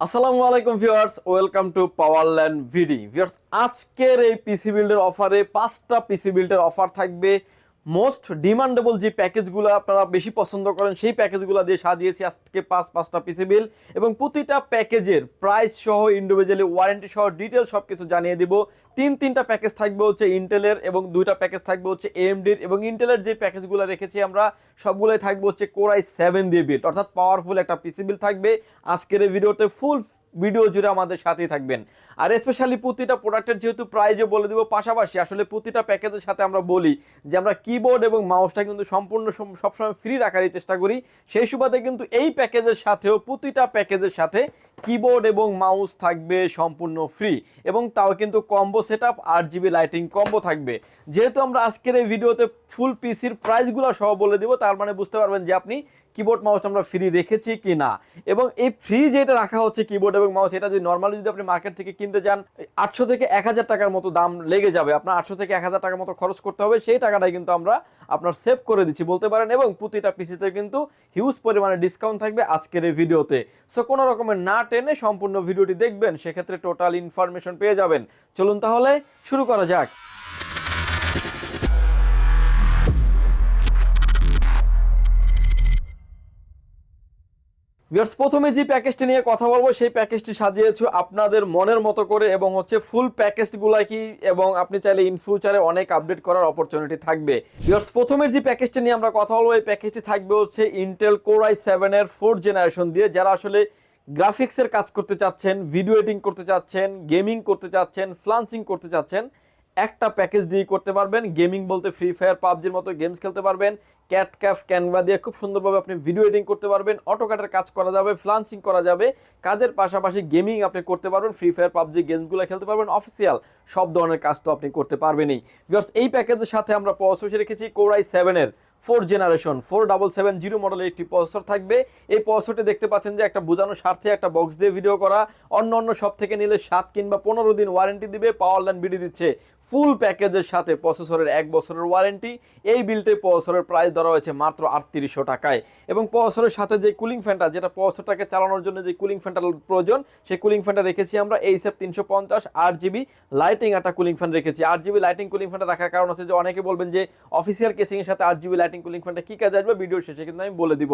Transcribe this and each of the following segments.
আসসালামু আলাইকুম viewers, welcome to Powerland ভিডি। ভিউয়ার্স, আজকের এই পিসি বিল্ডের অফারে 5টা পিসি বিল্ডের অফার থাকবে। মোস্ট ডিমান্ডেবল যে প্যাকেজগুলো আপনারা বেশি পছন্দ করেন সেই প্যাকেজগুলো দিয়ে সাজিয়েছি আজকে পাঁচটা পিসি বিল, এবং প্রতিটা প্যাকেজের প্রাইস সহ ইন্ডিভিজুয়ালি ওয়ারেন্টি সহ ডিটেল সব কিছু জানিয়ে দিব। তিনটা প্যাকেজ থাকবে হচ্ছে ইন্টেলের, এবং 2টা প্যাকেজ থাকবে হচ্ছে এএমডির, এবং ইন্টেলের যে প্যাকেজগুলো রেখেছি আমরা সবগুলোই থাকবে হচ্ছে কোর i7 দিয়ে বিল্ড, অর্থাৎ পাওয়ারফুল একটা পিসি বিল থাকবে। আজকের এই ভিডিওতে ফুল ভিডিও জুড়ে আমাদের সাথেই থাকবেন। আর স্পেশালি প্রতিটা প্রোডাক্টের যেহেতু প্রাইজও বলে দিব, পাশাপাশি আসলে প্রতিটা প্যাকেজের সাথে আমরা বলি যে আমরা কিবোর্ড এবং মাউসটা কিন্তু সম্পূর্ণ সবসময় ফ্রি রাখারই চেষ্টা করি। সেই সুবাদে কিন্তু এই প্যাকেজের সাথেও প্রতিটা প্যাকেজের সাথে কিবোর্ড এবং মাউস থাকবে সম্পূর্ণ ফ্রি, এবং তাও কিন্তু combo setup 8GB lighting combo থাকবে। যেহেতু আমরা আজকের এই ভিডিওতে ফুল পিসির প্রাইসগুলো সহ বলে দিব, তার মানে বুঝতে পারবেন যে আপনি কিবোর্ড মাউস আমরা ফ্রি রেখেছি কি না। এবং এই ফ্রি যেটা রাখা হচ্ছে কিবোর্ড এবং মাউস, এটা যদি নর্মালি যদি আপনি মার্কেট থেকে কিনতে যান 800 থেকে 1000 টাকার মতো দাম লেগে যাবে, আপনার 800 থেকে 1000 টাকার মতো খরচ করতে হবে। সেই টাকাটাই কিন্তু আমরা আপনার সেভ করে দিচ্ছি বলতে পারেন, এবং প্রতিটা পিসিতে কিন্তু হিউজ পরিমাণে ডিসকাউন্ট থাকবে আজকের এই ভিডিওতে। সো কোনো রকমের না টেনে সম্পূর্ণ ভিডিওটি দেখবেন, সেক্ষেত্রে টোটাল ইনফরমেশন পেয়ে যাবেন। চলুন তাহলে শুরু করা যাক। ভিউয়ার্স, প্রথমে যে প্যাকেজটি নিয়ে কথা বলবো সেই প্যাকেজটি সাজিয়েছি আপনাদের মনের মতো করে, এবং হচ্ছে ফুল প্যাকেজগুলো কি, এবং আপনি চাইলে ইন ফিউচারে অনেক আপডেট করার অপরচুনিটি থাকবে। ভিউয়ার্স, প্রথমের যে প্যাকেজটি নিয়ে আমরা কথা বলবো এই প্যাকেজটি থাকবে হচ্ছে ইন্টেল কোর i7 এর 4th জেনারেশন দিয়ে। যারা আসলে গ্রাফিক্সের কাজ করতে চাচ্ছেন, ভিডিও এডিটিং করতে চাচ্ছেন, গেমিং করতে চাচ্ছেন, ফ্লান্সিং করতে চাচ্ছেন, একটা প্যাকেজ দিয়ে করতে পারবেন। গেমিং বলতে ফ্রি ফায়ার, পাবজির মতো গেমস খেলতে পারবেন। ক্যাটক্যাফ, ক্যানভা দিয়ে খুব সুন্দরভাবে আপনি ভিডিও এডিটিং করতে পারবেন, অটোক্যাডের কাজ করা যাবে, ফ্লান্সিং করা যাবে, কাজের পাশাপাশি গেমিং আপনি করতে পারবেন, ফ্রি ফায়ার পাবজি গেমসগুলো খেলতে পারবেন, অফিসিয়াল সব ধরনের কাজ তো আপনি করতে পারবেনই। ভিউয়ার্স, এই প্যাকেজের সাথে আমরা প্রসেসর রেখেছি কোর i7 এর 4th জেনারেশন 4770 মডেলের একটি প্রসেসর থাকবে। এই প্রসেসরটি দেখতে পাচ্ছেন যে একটা বোঝানোর স্বার্থে একটা বক্স দিয়ে ভিডিও করা। অন্য সব থেকে নিলে 7 কিংবা 15 দিন ওয়ারেন্টি দিবে, পাওয়ারল্যান্ড বিডি দিচ্ছে ফুল প্যাকেজের সাথে প্রসেসরের 1 বছরের ওয়ারেন্টি। এই বিল্ডে প্রসেসরের প্রাইস ধরা হয়েছে মাত্র 3800 টাকায়, এবং প্রসেসরের সাথে যে কুলিং ফ্যানটা, যেটা প্রসেসরটাকে চালানোর জন্য যে কুলিং ফ্যানটার প্রয়োজন, সেই কুলিং ফ্যানটা রেখেছি আমরা এইচএফ 350 8GB লাইটিং একটা কুলিং ফ্যান রেখেছি। 8GB লাইটিং কুলিং ফ্যানটা রাখার কারণ হচ্ছে যে অনেকে বলবেন যে অফিসিয়াল কেসিং এর সাথে 8GB লাইটিং কুলিং ফ্যানটা কি কাজে আসবে, ভিডিওর শেষে কিন্তু আমি বলে দিব।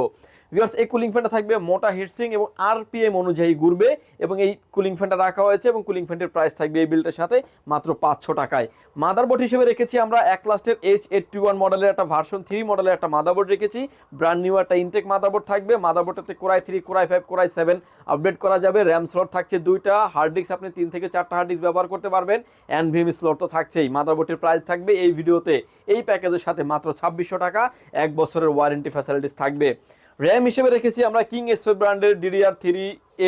ভিউয়ার্স, এই কুলিং ফ্যানটা থাকবে মোটা হিটসিং এবং আরপিএম অনুযায়ী ঘুরবে, এবং এই কুলিং ফ্যানটা রাখা হয়েছে, এবং কুলিং ফ্যানটির প্রাইস থাকবে এই বিলটার সাথে মাত্র 500 টাকায়। মাদারবোর্ড হিসেবে রেখেছি আমরা একলাস্টের H81 মডেলের একটা ভার্সন 3 মডেলের একটা মাদারবোর্ড রেখেছি। ব্র্যান্ড নিউ একটা ইনটেক মাদারবোর্ড থাকবে। মাদারবোর্ডটাতে core i3, core i5, core i7 update করা যাবে। র্যাম স্লট থাকছে 2টা, হার্ড ডিস্ক আপনি 3 থেকে 4টা হার্ড ডিস্ক ব্যবহার করতে পারবেন, এনভিএমই স্লট তো থাকছেই। মাদারবোর্ডের প্রাইস থাকবে এই ভিডিওতে এই প্যাকেজের সাথে মাত্র 2600 টাকা, 1 বছরের ওয়ারেন্টি ফ্যাসিলিটিস থাকবে। র্যাম হিসেবে রেখেছি আমরা কিং এসপি ব্র্যান্ডের DDR3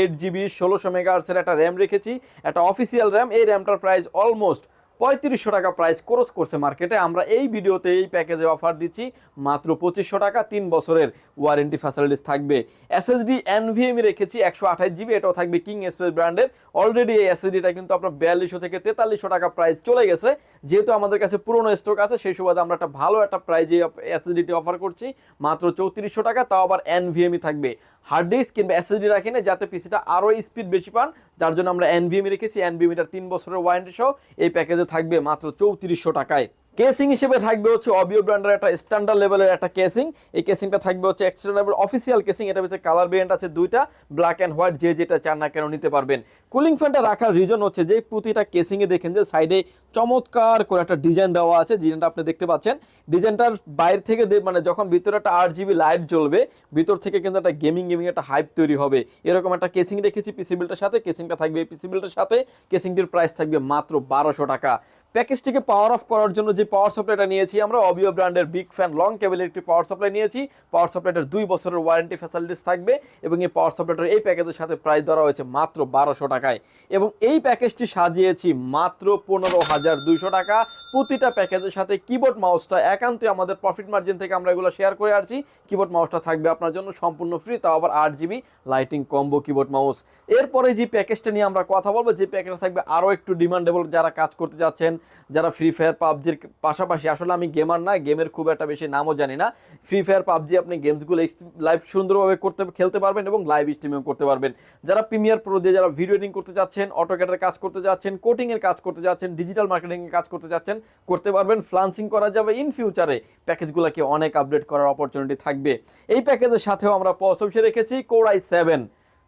8GB 1600 মেগাহার্টজের একটা র্যাম রেখেছি, একটা অফিসিয়াল র্যাম। এই র্যামটার প্রাইস অলমোস্ট 3500 টাকা প্রাইস ক্রস করছে মার্কেটে। আমরা এই ভিডিওতে এই প্যাকেজে অফার দিচ্ছি মাত্র 2500 টাকা, 3 বছরের ওয়ারেন্টি ফ্যাসিলিটিস থাকবে। এসএসডি এনভিএমই রেখেছি 128GB, এটাও থাকবে কিং এসপি ব্র্যান্ডের। অলরেডি এই এসএসডিটা কিন্তু আপনার 4200 থেকে 4300 টাকা প্রাইস চলে গেছে। যেহেতু আমাদের কাছে পুরনো স্টক আছে, সেই সুবাদে আমরা একটা ভালো একটা প্রাইজে এসএসডিটি অফার করছি মাত্র 3400 টাকা, তাও আবার এনভিএমই থাকবে। হার্ড ডিস্ক কিংবা এসএসডি রাখি না, যাতে পিসিটা আরও স্পিড বেশি পান, যার জন্য আমরা এনভিএমই রেখেছি। এনভিএমিটার 3 বছরের ওয়ারেন্টি সহ এই প্যাকেজে থাকবে মাত্র 3400 টাকায়। কেসিং হিসেবে থাকবে হচ্ছে অবিও ব্র্যান্ডের একটা স্ট্যান্ডার্ড লেভেলের একটা কেসিং। এই কেসিংটা থাকবে হচ্ছে এক্সট্রা লেভেল অফিসিয়াল কেসিং। এটার ভিতরে কালার ভেরিয়েন্ট আছে 2টা, ব্ল্যাক অ্যান্ড হোয়াইট, যে যেটা চান না কেন নিতে পারবেন। কুলিং ফ্যানটা রাখার রিজন হচ্ছে যে প্রতিটা কেসিংয়ে দেখেন যে সাইডে চমৎকার করে একটা ডিজাইন দেওয়া আছে, ডিজাইনটা আপনি দেখতে পাচ্ছেন। ডিজাইনটার বাইরে থেকে মানে যখন ভিতরে একটা 8GB লাইট জ্বলবে, ভিতর থেকে কিন্তু একটা গেমিং একটা হাইপ তৈরি হবে। এরকম একটা কেসিং রেখেছি পিসি বিল্ডের সাথে। কেসিংটা থাকবে এই পিসি বিল্ডের সাথে। কেসিংটির প্রাইস থাকবে মাত্র 1200 টাকা। প্যাকেজটিকে পাওয়ার অফ করার জন্য যে পাওয়ার সাপ্লাইটা নিয়েছি আমরা অবিও ব্র্যান্ডের বিগ ফ্যান লং কেবলের একটি পাওয়ার সাপ্লাই নিয়েছি। পাওয়ার সাপ্লাইটার 2 বছরের ওয়ারেন্টি ফ্যাসিলিটিস থাকবে, এবং এই পাওয়ার সাপ্লাইটার এই প্যাকেজের সাথে প্রাইস ধরা হয়েছে মাত্র 1200 টাকায়, এবং এই প্যাকেজটি সাজিয়েছি মাত্র 15200 টাকা। প্রতিটা প্যাকেজের সাথে কিবোর্ড মাউসটা একান্তই আমাদের প্রফিট মার্জিন থেকে আমরা এগুলো শেয়ার করে আসছি। কিবোর্ড মাউসটা থাকবে আপনার জন্য সম্পূর্ণ ফ্রি, তাও আবার 8GB lighting combo keyboard mouse. এরপরে যে প্যাকেজটা নিয়ে আমরা কথা বলবো, যে প্যাকেজটা থাকবে আরও একটু ডিমান্ডেবল, যারা কাজ করতে যাচ্ছেন, যারা ফ্রি ফায়ার পাবজির পাশাপাশি, আসলে আমি গেমার না, গেমের খুব একটা বেশি নামও জানি না, ফ্রি ফায়ার পাবজি আপনি গেমসগুলো লাইভ সুন্দরভাবে খেলতে পারবেন এবং লাইভ স্ট্রিমিং করতে পারবেন। যারা প্রিমিয়ার প্রো দিয়ে যারা ভিডিও এডিটিং করতে যাচ্ছেন, অটোক্যাডের কাজ করতে যাচ্ছেন, কোডিংয়ের কাজ করতে যাচ্ছেন, ডিজিটাল মার্কেটিংয়ের কাজ করতে যাচ্ছেন, করতে পারবেন। ফ্লান্সিং করা যাবে। ইন ফিউচারে প্যাকেজগুলোকে অনেক আপডেট করার অপরচুনিটি থাকবে। এই প্যাকেজের সাথেও আমরা প্রসেসর রেখেছি কোর i7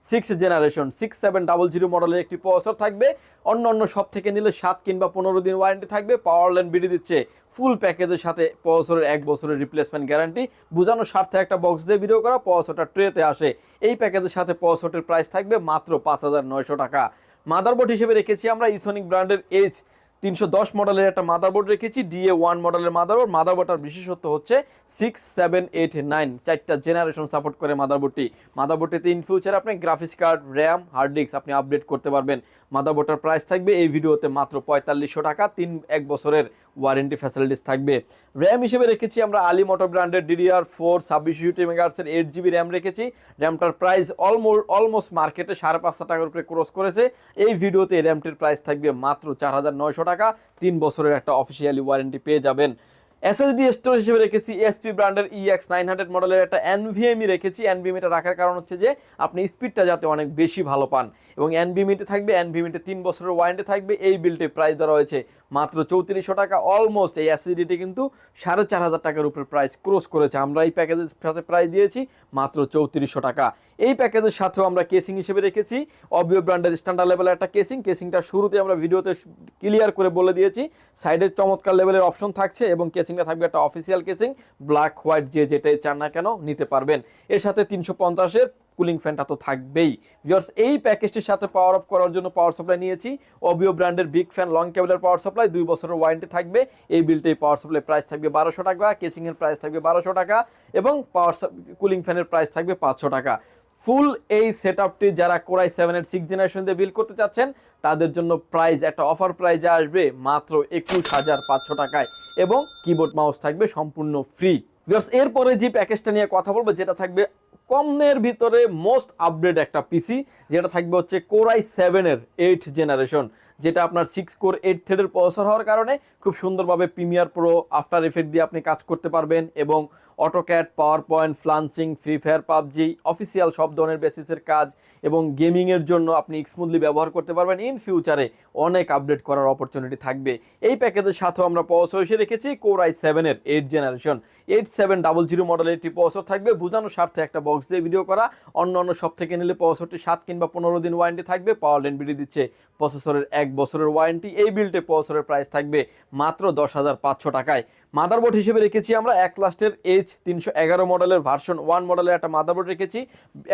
6th জেনারেশন 6700 মডেলের একটি প্রসেসর থাকবে। অন্য সব থেকে নিলে 7 কিংবা 15 দিন ওয়ারেন্টি থাকবে। পাওয়ার ল্যান্ড বিডি দিচ্ছে ফুল প্যাকেজের সাথে প্রসেসরের 1 বছরের রিপ্লেসমেন্ট গ্যারান্টি। বোঝানোর স্বার্থে একটা বক্স দিয়ে ভিডিও করা, প্রসেসরটা ট্রেতে আসে। এই প্যাকেজের সাথে প্রসেসরের প্রাইস থাকবে মাত্র 5900 টাকা। মাদারবোর্ড হিসেবে রেখেছি আমরা ইসোনিক ব্র্যান্ডের H310 মডেলের একটা মাদারবোর্ড রেখেছি, DA1 মডেলের মাদারবোর্ড। মাদারবোর্ডটার বিশেষত্ব হচ্ছে 6, 7, 8, 9 চারটা জেনারেশন সাপোর্ট করে মাদারবোর্ডটি। মাদারবোর্ডটিতে ইন ফিউচার আপনি graphics card, RAM, hard disk আপনি আপডেট করতে পারবেন। মাদারবোর্ডটার প্রাইস থাকবে এই ভিডিওতে মাত্র 4500 টাকা। 1 বছরের ওয়ারেন্টি ফ্যাসিলিটিস থাকবে। র্যাম হিসেবে রেখেছি আমরা আলী মোটর ব্র্যান্ডের DDR4 26 মেগাহার্টজের 8GB র্যাম রেখেছি। র্যামটার প্রাইস অলমোস্ট মার্কেটে 5,500 টাকার উপরে ক্রস করেছে। এই ভিডিওতে এই র্যামটির প্রাইস থাকবে মাত্র 4900 টাকা। 3 বছরের একটা অফিসিয়ালি ওয়ারেন্টি পেয়ে যাবেন। এসএসডি স্টোরেজ হিসেবে রেখেছি এসপি ব্র্যান্ডের EX900 মডেলের একটা NVMe রেখেছি। NVMe টা রাখার কারণ হচ্ছে যে আপনি স্পিডটা যাতে অনেক বেশি ভালো পান, এবং NVMe তে থাকবে, NVMe তে 3 বছরের ওয়ারেন্টি থাকবে। এই বিলটি প্রাইস ধরা হয়েছে মাত্র 3400 টাকা। অলমোস্ট এই এসএসডিটি কিন্তু 4500 টাকার উপরে প্রাইস ক্রস করেছে। আমরা এই প্যাকেজের সাথে প্রাইস দিয়েছি মাত্র 3400 টাকা। এই প্যাকেজের সাথেও আমরা কেসিং হিসেবে রেখেছি অবিও ব্র্যান্ডের স্ট্যান্ডার্ড লেভেলের একটা কেসিং। কেসিংটা শুরুতে আমরা ভিডিওতে ক্লিয়ার করে বলে দিয়েছি। সাইডের চমৎকার লেভেলের অপশন থাকছে এবং কেসিংটা থাকবে একটা অফিসিয়াল কেসিং, ব্ল্যাক হোয়াইট যেটাই চান না কেন নিতে পারবেন। এর সাথে 350-এর কুলিং ফ্যানটা তো থাকবেই। ভিউয়ার্স, এই প্যাকেজটির সাথে পাওয়ার অফ করার জন্য পাওয়ার সাপ্লাই নিয়েছি অবিও ব্র্যান্ডের বিগ ফ্যান লং কেবলের পাওয়ার সাপ্লাই। 2 বছরের ওয়ারেন্টি থাকবে। এই বিলটাই পাওয়ার সাপ্লাই প্রাইস থাকবে 1200 টাকা, কেসিংয়ের প্রাইস থাকবে 1200 টাকা এবং কুলিং ফ্যানের প্রাইস থাকবে 500 টাকা। ফুল এই সেটআপটি যারা কোর i7 এর 6th জেনারেশন দিয়ে বিল করতে চাচ্ছেন তাদের জন্য প্রাইস একটা অফার প্রাইজে আসবে মাত্র 21500 টাকায়, এবং কিবোর্ড মাউস থাকবে সম্পূর্ণ ফ্রি। ভিউয়ার্স, এরপরে যে প্যাকেজটা নিয়ে কথা বলবো যেটা থাকবে কমের ভিতরে মোস্ট আপডেট একটা পিসি, যেটা থাকবে হচ্ছে কোর i7 এর 8th জেনারেশন, যেটা আপনার 6 কোর 8 থ্রেডের প্রসেসর হওয়ার কারণে খুব সুন্দরভাবে প্রিমিয়ার প্রো, আফটার এফেক্ট দিয়ে আপনি কাজ করতে পারবেন, এবং AutoCAD, power point, freelancing, free fire, PUBG official সব ধরনের বেসিসের কাজ এবং গেমিংয়ের জন্য আপনি স্মুথলি ব্যবহার করতে পারবেন। ইন ফিউচারে অনেক আপডেট করার অপরচুনিটি থাকবে। এই প্যাকেজের সাথেও আমরা প্রসেসর হিসেবে রেখেছি কোর i7 এর 8th জেনারেশন 8700 মডেলের একটি প্রসেসর থাকবে। বোঝানোর স্বার্থে একটা বক্স দিয়ে ভিডিও করা। অন্য সব থেকে নিলে প্রসেসরটি 7 কিংবা 15 দিন ওয়ারেন্টি থাকবে। পাওয়ার ল্যান্ড বিডি দিচ্ছে প্রসেসরের 1 বছরের ওয়ারেন্টি। এই বিল্টে প্রসেসরের প্রাইস থাকবে মাত্র 10,500 টাকায়। মাদারবোর্ড হিসেবে রেখেছি আমরা একলাস্টের H311 মডেলের ভার্সন 1 মডেলের একটা মাদারবোর্ড রেখেছি।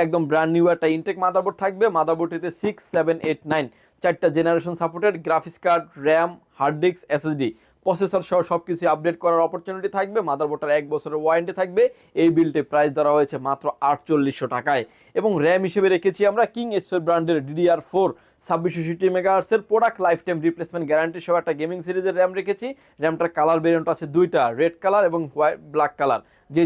একদম ব্র্যান্ড নিউ একটা ইনটেক মাদারবোর্ড থাকবে। মাদারবোর্ডটিতে 6, 7, 8, 9 চারটা generation supported, graphics card, RAM, hard disk, SSD, processor সহ সবকিছু আপডেট করার অপরচুনিটি থাকবে। মাদারবোর্ডটার 1 বছরের ওয়ারেন্টি থাকবে। এই বিলটে প্রাইস ধরা হয়েছে মাত্র 4800 টাকায়। এবং র্যাম হিসেবে রেখেছি আমরা কিং স্পেস ব্র্যান্ডের DDR4 2660 মেগাহার্টজের product life time replacement guarantee সহ একটা গেমিং সিরিজের র্যাম রেখেছি। র্যামটার কালার ভেরিয়েন্ট আছে দুইটা, রেড কালার এবং ব্ল্যাক কালার।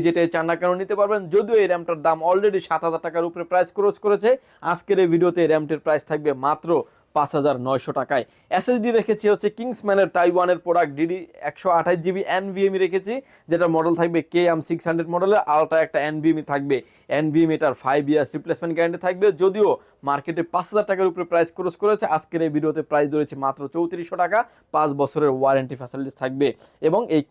যেটাই চান না কেন নিতে পারবেন। যদিও এই র্যামটার দাম অলরেডি 7000 টাকার উপরে প্রাইস ক্রস করেছে, আজকের এই ভিডিওতে এই র্যামটির প্রাইস থাকবে মাত্র 5900 টাকায়। এসএসডি রেখেছি হচ্ছে কিংসম্যানের তাইওয়ানের প্রোডাক্ট DD128GB NVMe রেখেছি, যেটা মডেল থাকবে KM600 মডেলের আলট্রা একটা NVMe থাকবে। NVMe এটার 5 ইয়ার্স রিপ্লেসমেন্ট গ্যারান্টি থাকবে। যদিও মার্কেটে 5000 টাকার উপরে প্রাইস ক্রস করেছে, আজকের এই ভিডিওতে প্রাইস ধরেছে মাত্র 3400 টাকা। 5 বছরের ওয়ারেন্টি ফ্যাসিলিটিস থাকবে এবং এই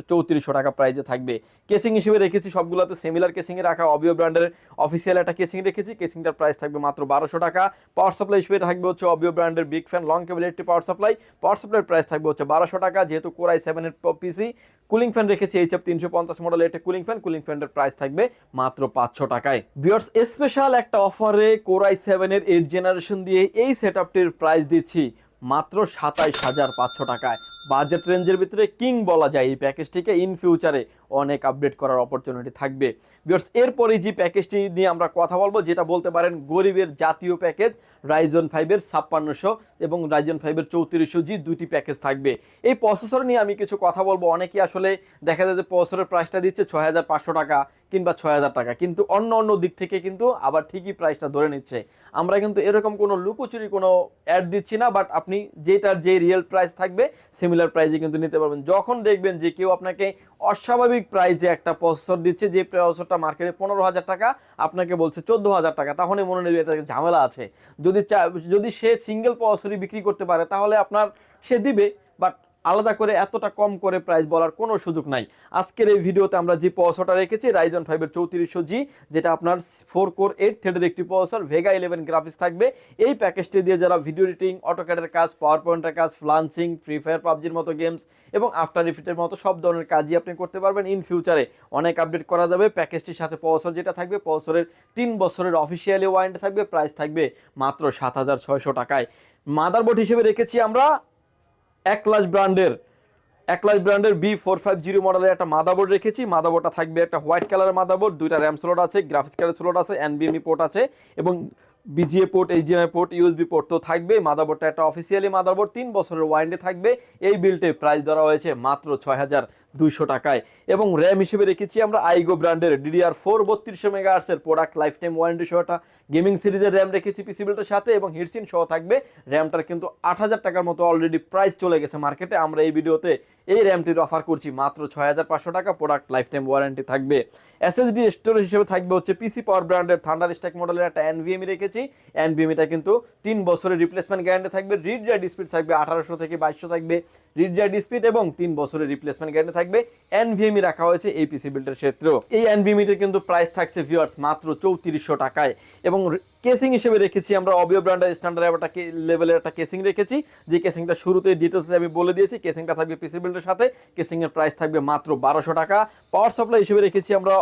3400 টাকা প্রাইসে থাকবে। কেসিং হিসেবে রেখেছি সবগুলোতে সিমিলার কেসিংয়ে রাখা অবিও ব্র্যান্ডের অফিসিয়াল একটা কেসিং রেখেছি। কেসিংটার প্রাইস থাকবে মাত্র 1200 টাকা। পাওয়ার সাপ্লাই হিসেবে থাকবে হচ্ছে অবিও ব্র্যান্ডের বিগ ফ্যান লং কেবল একটি পাওয়ার সাপ্লাই। পাওয়ার সাপ্লাইয়ের প্রাইস থাকবে হচ্ছে 1200 টাকা। যেহেতু কোর i7 এর পিসি, কুলিং ফ্যান রেখেছি HF350 মডেলের একটা কুলিং ফ্যানের প্রাইস থাকবে মাত্র 500 টাকায়। ভিউয়ার্স, স্পেশাল একটা অফারে কোর i7 এর 8th জেনারেশন দিয়ে এই সেটআপটির প্রাইস দিচ্ছি মাত্র 27500 টাকায়। বাজেট রেঞ্জের ভিতরে কিং বলা যায় এই প্যাকেজটিকে। ইন ফিউচারে অনেক আপডেট করার অপরচুনিটি থাকবে। ভিউয়ার্স এরপরে যে প্যাকেজটি নিয়ে আমরা কথা বলবো, যেটা বলতে পারেন গরিবের জাতীয় প্যাকেজ, রাইজন 5-এর 5600 এবং রাইজন 5-এর 3400G দুইটি প্যাকেজ থাকবে। এই প্রসেসর নিয়ে আমি কিছু কথা বলবো। অনেকেই আসলে দেখা যায় যে প্রসেসরের প্রাইসটা দিচ্ছে 6500 টাকা কিংবা 6000 টাকা, কিন্তু অন্য দিক থেকে কিন্তু আবার ঠিকই প্রাইসটা ধরে নিচ্ছে। আমরা কিন্তু এরকম কোনো লুকোচুরি কোনো অ্যাড দিচ্ছি না, বাট আপনি যেটার যে রিয়েল প্রাইস থাকবে সিমিলার প্রাইসে কিন্তু নিতে পারবেন। যখন দেখবেন যে কেউ আপনাকে অস্বাভাবিক প্রাইসে একটা প্রসেসর দিচ্ছে, যে প্রসেসরটা মার্কেটে 15,000 টাকা আপনাকে বলছে 14,000 টাকা, তখনই মনে নেবে এটা ঝামেলা আছে। যদি সে সিঙ্গেল প্রসেসরই বিক্রি করতে পারে তাহলে আপনার সে দিবে, বাট আলাদা করে এতটা কম করে প্রাইস বলার কোনো সুযোগ নাই। আজকের এই ভিডিওতে আমরা যে প্রসেসরটা রেখেছি রাইজন 5-এর 3400G, যেটা আপনার 4 কোর 8 থ্রেডের একটি প্রসেসর, ভেগা 11 গ্রাফিক্স থাকবে। এই প্যাকেজটি দিয়ে যারা ভিডিও এডিটিং, অটোক্যাডের কাজ, পাওয়ার পয়েন্টের কাজ, ফ্লান্সিং, ফ্রি ফায়ার, পাবজির মতো গেমস এবং আফটার ইফেক্টের মতো সব ধরনের কাজই আপনি করতে পারবেন। ইন ফিউচারে অনেক আপডেট করা যাবে। প্যাকেজটির সাথে প্রসেসর যেটা থাকবে, প্রসেসরের 3 বছরের অফিসিয়ালি ওয়ারেন্টি থাকবে। প্রাইস থাকবে মাত্র 7600 টাকায়। মাদারবোর্ড হিসেবে রেখেছি আমরা একলাস ব্র্যান্ডের B450 মডেলের একটা মাদারবোর্ড রেখেছি। মাদারবোর্ডটা থাকবে একটা হোয়াইট কালারের মাদারবোর্ড, দুইটা র্যাম স্লট আছে, গ্রাফিক্স কার্ডের স্লট আছে, NVMe পোর্ট আছে এবং VGA port, HDMI port, USB port তো থাকবে। মাদারবোর্ডটা একটা অফিসিয়ালি মাদারবোর্ড, 3 বছরের ওয়ারেন্টি থাকবে। এই বিল্ডের প্রাইস ধরা হয়েছে মাত্র 6200 টাকায়। এবং র্যাম হিসেবে রেখেছি আমরা আইগো ব্র্যান্ডের DDR4 3200 মেগাহার্টজের প্রোডাক্ট লাইফ টাইম ওয়ারেন্টি সহ একটা গেমিং সিরিজের র্যাম রেখেছি পিসি বিল্ডের সাথে, এবং হিটসিন সহ থাকবে। র্যামটার কিন্তু 8000 টাকার মতো অলরেডি প্রাইস চলে গেছে মার্কেটে। আমরা এই ভিডিওতে এই র্যামটির অফার করছি মাত্র 6500 টাকা, প্রোডাক্ট লাইফ টাইম ওয়ারেন্টি থাকবে। SSD স্টোরেজ হিসেবে থাকবে হচ্ছে পিসি পাওয়ার ব্র্যান্ডের থান্ডার স্ট্যাক মডেলের একটা NVMe রেখেছি। NVMeটা কিন্তু 3 বছরের রিপ্লেসমেন্ট গ্যারান্টি থাকবে। রিড রাইট স্পিড থাকবে 1800 থেকে 2200 থাকবে রিড রাইট স্পিড, এবং 3 বছরের রিপ্লেসমেন্ট গ্যারান্টি থাকবে। NVMe রাখা হয়েছে এই পিসি বিল্ডের ক্ষেত্রেও। এই NVMeটার কিন্তু প্রাইস থাকছে ভিউয়ার্স মাত্র 3400 টাকায়। এবং কেসিং হিসেবে রেখেছি আমরা অবিও ব্র্যান্ডের স্ট্যান্ডার্ড একটা লেভেলের একটা কেসিং রেখেছি, যে কেসিংটা শুরুতে ডিটেলসে আমি বলে দিয়েছি। কেসিংটা থাকবে পিসি বিল্ডের সাথে, কেসিংয়ের প্রাইস থাকবে মাত্র 1200 টাকা। পাওয়ার সাপ্লাই হিসেবে রেখেছি আমরা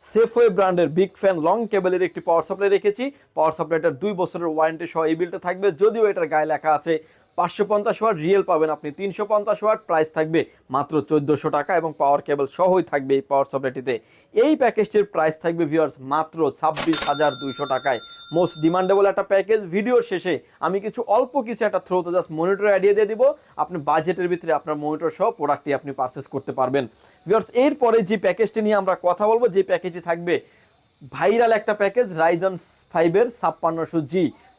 সেফওয়ে ব্র্যান্ডের বিগ ফ্যান লং কেবলের একটি পাওয়ার সাপ্লাই রেখেছি। পাওয়ার সাপ্লাইটার 2 বছরের ওয়ারেন্টি সহ এই বিলটা থাকবে, যদিও এটার গায়ে লেখা আছে 550 ওয়াট, রিয়েল পাবেন আপনি 350 ওয়াট। প্রাইস থাকবে মাত্র 1400 টাকা এবং পাওয়ার কেবল সহই থাকবে এই পাওয়ার সাপ্লাইটিতে। এই প্যাকেজটির প্রাইস থাকবে ভিউয়ার্স মাত্র 26200 টাকায়। মোস্ট ডিমান্ডেবল একটা প্যাকেজ। ভিডিওর শেষে আমি অল্প কিছু একটা থ্রোতে জাস্ট মনিটর আইডিয়া দিয়ে দিব, আপনি বাজেটের ভিতরে আপনার মনিটর সহ প্রোডাক্টটি আপনি পারচেস করতে পারবেন। ভিউয়ার্স এরপরে যে প্যাকেজটি নিয়ে আমরা কথা বলবো, যে প্যাকেজটি থাকবে ভাইরাল একটা প্যাকেজ, রাইজন 5-এর 5600G,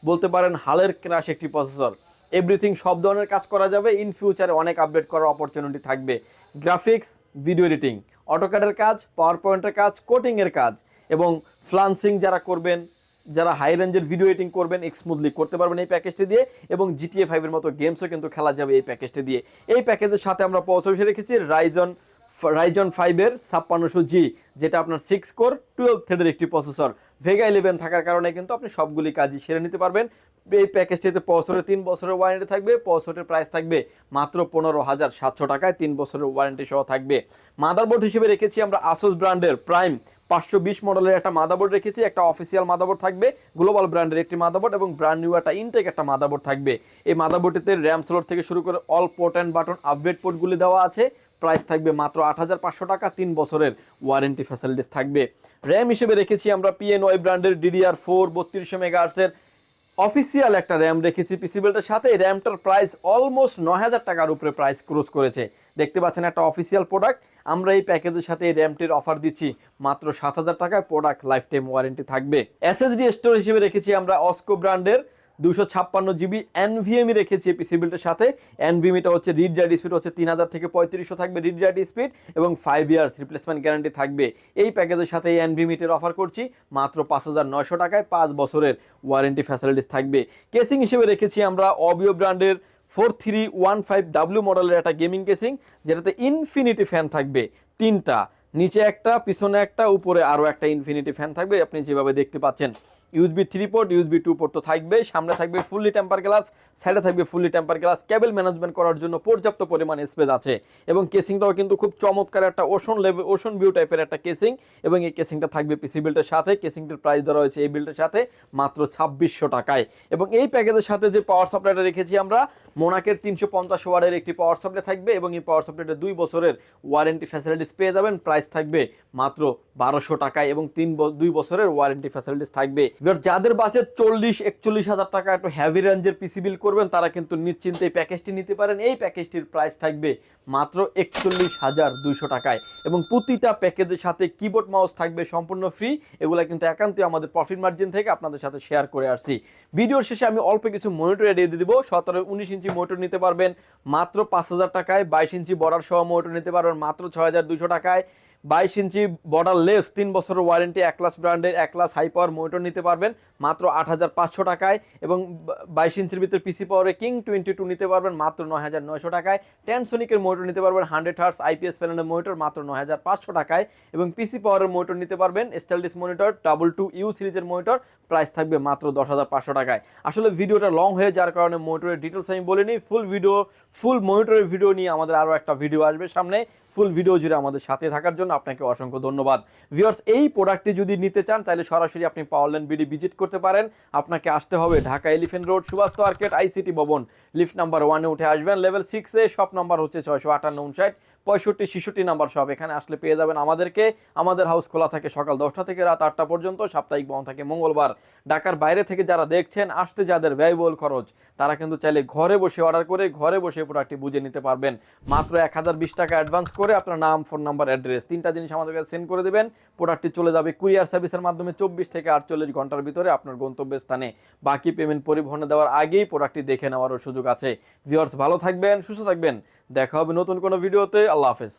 বলতে পারেন হালের ক্রাশ একটি প্রসেসর। এভরিথিং সব ধরনের কাজ করা যাবে। ইন ফিউচারে অনেক আপডেট করার অপরচুনিটি থাকবে। গ্রাফিক্স, ভিডিও এডিটিং, অটোক্যাডের কাজ, পাওয়ার পয়েন্টের কাজ, কোডিংয়ের কাজ এবং ফ্লান্সিং যারা করবেন, যারা হাই রেঞ্জের ভিডিও এডিটিং করবেন, স্মুথলি করতে পারবেন এই প্যাকেজটি দিয়ে। এবং GTA 5-এর মতো গেমসও কিন্তু খেলা যাবে এই প্যাকেজটি দিয়ে। এই প্যাকেজের সাথে আমরা প্রসেসর রেখেছি রাইজন 5-এর 5600G, যেটা আপনার 6 কোর 12 থ্রেডের একটি প্রসেসর। ভেগা 11 থাকার কারণে কিন্তু আপনি সবগুলি কাজই সেরে নিতে পারবেন। এই প্যাকেজটিতে প্রসেসরের 3 বছরের ওয়ারেন্টি থাকবে। প্রসেসরের প্রাইস থাকবে মাত্র 15700 টাকায়, 3 বছরের ওয়ারেন্টি সহ থাকবে। মাদারবোর্ড হিসেবে রেখেছি আমরা আসুস ব্র্যান্ডের প্রাইম 520 মডেলের একটা মাদারবোর্ড রেখেছি। একটা অফিসিয়াল মাদারবোর্ড থাকবে, গ্লোবাল ব্র্যান্ডের একটি মাদারবোর্ড এবং ব্র্যান্ড নিউ একটা ইনটেক একটা মাদারবোর্ড থাকবে। এই মাদারবোর্ডটিতে র্যাম স্লট থেকে শুরু করে all port and button update পোর্টগুলি দেওয়া আছে। প্রাইস থাকবে মাত্র 8500 টাকা, 3 বছরের ওয়ারেন্টি ফ্যাসিলিটিস থাকবে। র্যাম হিসেবে রেখেছি আমরা PNY ব্র্যান্ডের DDR4 3200 মেগাহার্টজের অফিসিয়াল একটা র্যাম রেখেছি পিসি বিল্ডের সাথে। এই র্যামটার প্রাইস অলমোস্ট 9000 টাকার উপরে প্রাইস ক্রস করেছে। দেখতে পাচ্ছেন একটা অফিসিয়াল প্রোডাক্ট। আমরা এই প্যাকেজের সাথে এই র্যামটির অফার দিচ্ছি মাত্র 7000 টাকায়, প্রোডাক্ট লাইফ টাইম ওয়ারেন্টি থাকবে। SSD স্টোরেজ হিসেবে রেখেছি আমরা অস্কো ব্র্যান্ডের 256GB NVMe রেখেছি পিসি বিল্ডের সাথে। NVMeটা হচ্ছে রিড রাইট স্পিড হচ্ছে 3000 থেকে 3500 থাকবে রিড রাইট স্পিড, এবং 5 ইয়ার্স রিপ্লেসমেন্ট গ্যারান্টি থাকবে। এই প্যাকেজের সাথে এই NVMeটার অফার করছি মাত্র 5900 টাকায়, 5 বছরের ওয়ারেন্টি ফ্যাসিলিটিস থাকবে। কেসিং হিসেবে রেখেছি আমরা অবিও ব্র্যান্ডের 4315W মডেলের একটা গেমিং কেসিং, যেটাতে ইনফিনিটি ফ্যান থাকবে 3টা, নিচে একটা, পিছনে একটা, উপরে আরও একটা ইনফিনিটি ফ্যান থাকবে, আপনি যেভাবে দেখতে পাচ্ছেন। ইউএসবি 3 পোর্ট, ইউএসবি 2 পোর্ট তো থাকবেই, সামনে থাকবে ফুললি টেম্পার গ্লাস, সাইডে থাকবে ফুললি টেম্পার গ্লাস, কেবল ম্যানেজমেন্ট করার জন্য পর্যাপ্ত পরিমাণ স্পেস আছে এবং কেসিংটাও কিন্তু খুব চমৎকার একটা ওশন ভিউ টাইপের একটা কেসিং এবং এই কেসিংটা থাকবে পিসি বিল্টের সাথে। কেসিংটির প্রাইস ধরা হয়েছে এই বিল্টের সাথে মাত্র 2600 টাকায় এবং এই প্যাকেজের সাথে যে পাওয়ার সাপ্লাইটা রেখেছি আমরা, মোনাকের 350 ওয়াটের একটি পাওয়ার সাপ্লাই থাকবে এবং এই পাওয়ার সাপ্লাইটা 2 বছরের ওয়ারেন্টি ফ্যাসিলিটিস পেয়ে যাবেন। প্রাইস থাকবে মাত্র 1200 টাকায় এবং 2 বছরের ওয়ারেন্টি ফ্যাসিলিটিস থাকবে। যাদের বাজেট 40-41 হাজার টাকা একটু হ্যাভি রেঞ্জের পিসি বিল করবেন তারা কিন্তু নিশ্চিন্তে এই প্যাকেজটি নিতে পারেন। এই প্যাকেজটির প্রাইস থাকবে মাত্র 41,200 টাকায় এবং প্রতিটা প্যাকেজের সাথে কিবোর্ড মাউস থাকবে সম্পূর্ণ ফ্রি। এগুলা কিন্তু একান্তই আমাদের প্রফিট মার্জিন থেকে আপনাদের সাথে শেয়ার করে আসছি। ভিডিওর শেষে আমি অল্প কিছু মনিটর এডিয়ে দিয়ে দিব। 17-19 ইঞ্চি মনিটর নিতে পারবেন মাত্র 5,000 টাকায়, 22 ইঞ্চি বর্ডার সহ মনিটর নিতে পারবেন মাত্র 6,200 টাকায়, 22 ইঞ্চি বর্ডার লেস 3 বছরের ওয়ারেন্টি একলাস ব্র্যান্ডের একলাস হাই পাওয়ার মনিটর নিতে পারবেন মাত্র 8,500 টাকায় এবং 22 ইঞ্চির ভিতরে পিসি পাওয়ারে কিং 22 নিতে পারবেন মাত্র 9,900 টাকায়, টেনসোনিকের মনিটর নিতে পারবেন 100 হার্টজ আইপিএস প্যানেলের মনিটর মাত্র 9,500 টাকায় এবং পিসি পাওয়ারের মনিটর নিতে পারবেন স্টাইলিশ মনিটর 22U সিরিজের মনিটর, প্রাইস থাকবে মাত্র 10,500 টাকায়। আসলে ভিডিওটা লং হয়ে যাওয়ার কারণে মনিটরের ডিটেলস আমি বলিনি। ফুল মনিটরের ভিডিও নিয়ে আমাদের আরও একটা ভিডিও আসবে সামনে। ফুল ভিডিও জুড়ে আমাদের সাথে থাকার জন্য আপনাকে অসংখ্য ধন্যবাদ। ভিউয়ার্স, এই প্রোডাক্টটি যদি নিতে চান তাহলে সরাসরি আপনি পাওয়ারল্যান্ড বিডি ভিজিট করতে পারেন। আপনাকে আসতে হবে Dhaka elephant road, Subhash market, ICT Bhaban, lift number 1-এ উঠে আসবেন, লেভেল 6-এ, শপ নাম্বার হচ্ছে 658, 59, 65 নাম্বার সব। এখানে আসলে পেয়ে যাবেন আমাদেরকে। আমাদের হাউস খোলা থাকে সকাল 10টা থেকে রাত 8টা পর্যন্ত, সাপ্তাহিক বন্ধ থাকে মঙ্গলবার। ঢাকার বাইরে থেকে যারা দেখছেন, আসতে যাদের ব্যয়বহুল খরচ, তারা কিন্তু চাইলে ঘরে বসে অর্ডার করে ঘরে বসে প্রোডাক্টটি বুঝে নিতে পারবেন। মাত্র 1020 টাকা অ্যাডভান্স করে আপনার নাম, ফোন নাম্বার, অ্যাড্রেস 3টা জিনিস আমাদের কাছে সেন্ড করে দেবেন। প্রোডাক্টটি চলে যাবে কুরিয়ার সার্ভিসের মাধ্যমে 24 থেকে 48 ঘন্টার ভিতরে আপনার গন্তব্যস্থানে। বাকি পেমেন্ট পরিবহনে দেওয়ার আগেই প্রোডাক্টটি দেখে নেওয়ারও সুযোগ আছে। ভিউয়ার্স, ভালো থাকবেন, সুস্থ থাকবেন। দেখা হবে নতুন কোনো ভিডিওতে। আল্লাহ হাফেজ।